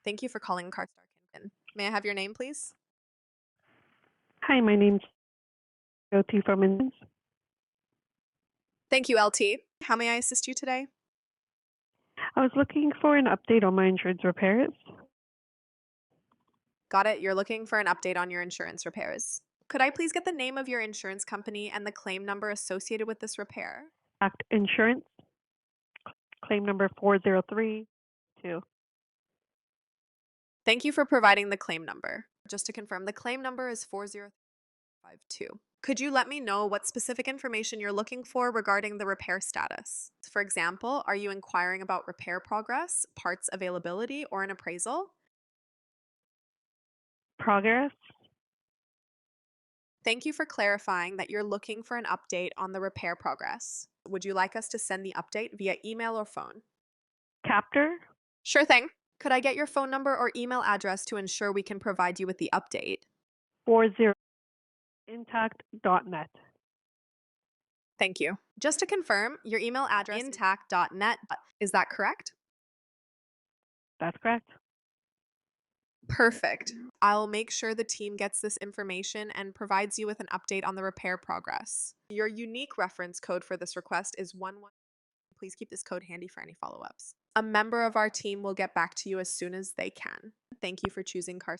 Thank you for calling CarStar Kinpin. May I have your name, please? Hi, my name's OT from Inns. Thank you, LT. How may I assist you today? I was looking for an update on my insurance repairs. Got it. You're looking for an update on your insurance repairs. Could I please get the name of your insurance company and the claim number associated with this repair? Act Insurance, claim number 4032. Thank you for providing the claim number. Just to confirm, the claim number is 4052. Could you let me know what specific information you're looking for regarding the repair status? For example, are you inquiring about repair progress, parts availability, or an appraisal? Progress? Thank you for clarifying that you're looking for an update on the repair progress. Would you like us to send the update via email or phone? Captor? Sure thing. Could I get your phone number or email address to ensure we can provide you with the update? 40intact.net. Thank you. Just to confirm, your email address is intact.net. Is that correct? That's correct. Perfect. I'll make sure the team gets this information and provides you with an update on the repair progress. Your unique reference code for this request is 11. Please keep this code handy for any follow-ups. A member of our team will get back to you as soon as they can. Thank you for choosing Car